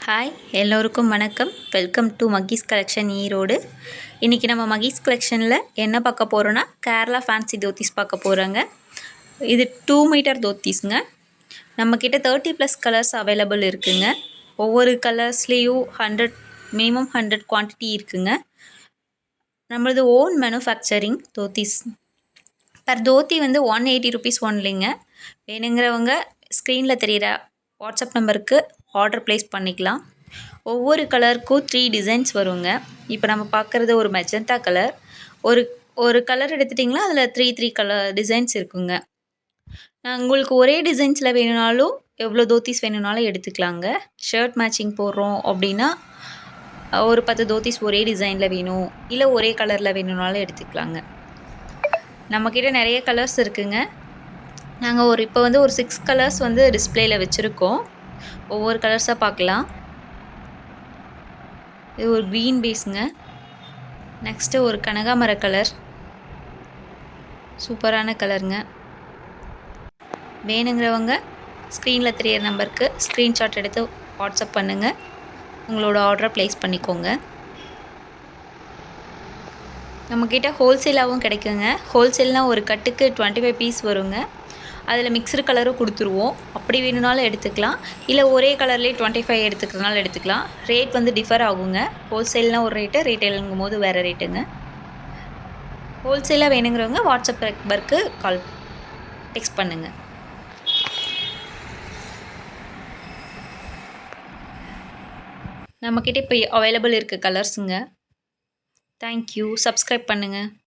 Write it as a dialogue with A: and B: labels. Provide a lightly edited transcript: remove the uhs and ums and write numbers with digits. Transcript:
A: Hi எல்லோருக்கும் வணக்கம். Welcome to Mahee's collection Erode. இன்றைக்கி நம்ம மகீஸ் கலெக்ஷனில் என்ன பார்க்க போகிறோன்னா கேரளா ஃபேன்சி தோத்திஸ் பார்க்க போகிறோங்க. இது 2 மீட்டர் தோத்திஸ்ங்க. நம்மக்கிட்ட 30+ கலர்ஸ் அவைலபிள் இருக்குங்க. ஒவ்வொரு கலர்ஸ்லேயும் 100 மினிமம் 100 குவான்டிட்டி இருக்குங்க. நம்மளது own manufacturing dhotis. Per dhoti வந்து 180 ருபீஸ் ஒன்லிங்க. வேணுங்கிறவங்க ஸ்க்ரீனில் தெரிகிற வாட்ஸ்அப் நம்பருக்கு ஆர்டர் ப்ளேஸ் பண்ணிக்கலாம். ஒவ்வொரு கலருக்கும் 3 டிசைன்ஸ் வருங்க. இப்போ நம்ம பார்க்குறது ஒரு மெஜந்தா கலர். ஒரு கலர் எடுத்துட்டிங்கன்னா அதில் 3 கலர் டிசைன்ஸ் இருக்குங்க. உங்களுக்கு ஒரே டிசைன்ஸில் வேணும்னாலும் எவ்வளோ தோத்திஸ் வேணும்னாலும் எடுத்துக்கலாங்க. ஷர்ட் மேட்சிங் போடுறோம் அப்படின்னா ஒரு 10 தோத்திஸ் ஒரே டிசைனில் வேணும், இல்லை ஒரே கலரில் வேணும்னாலும் எடுத்துக்கலாங்க. நம்மக்கிட்ட நிறைய கலர்ஸ் இருக்குங்க. நாங்கள் இப்போ வந்து ஒரு 6 கலர்ஸ் வந்து டிஸ்பிளேயில் வச்சுருக்கோம். ஒவ்வொரு கலர்ஸாக பார்க்கலாம். இது ஒரு க்ரீன் பேஸுங்க. நெக்ஸ்ட்டு ஒரு கனகாமர கலர், சூப்பரான கலருங்க. வேணுங்கிறவங்க ஸ்க்ரீனில் தெரியிற நம்பருக்கு ஸ்க்ரீன்ஷாட் எடுத்து வாட்ஸ்அப் பண்ணுங்கள். உங்களோட ஆர்டரை ப்ளேஸ் பண்ணிக்கோங்க. நம்மக்கிட்ட ஹோல்சேலாகவும் கிடைக்குங்க. ஹோல்சேல்னால் ஒரு கட்டுக்கு 25 பீஸ் வருங்க. அதில் மிக்சடு கலரும் கொடுத்துருவோம். அப்படி வேணும்னாலும் எடுத்துக்கலாம், இல்லை ஒரே கலர்லேயே 25 எடுத்துக்கிறனால எடுத்துக்கலாம். ரேட் வந்து டிஃபர் ஆகுங்க. ஹோல்சேல்னால் ஒரு ரேட்டு, ரீட்டெயிலுங்கும் போது வேறு ரேட்டுங்க. ஹோல்சேலாக வேணுங்கிறவங்க வாட்ஸ்அப் நம்பருக்கு டெக்ஸ்ட் பண்ணுங்கள். நம்மக்கிட்ட இப்போ அவைலபிள் இருக்க கலர்ஸுங்க. தேங்க்யூ. சப்ஸ்கிரைப் பண்ணுங்கள்.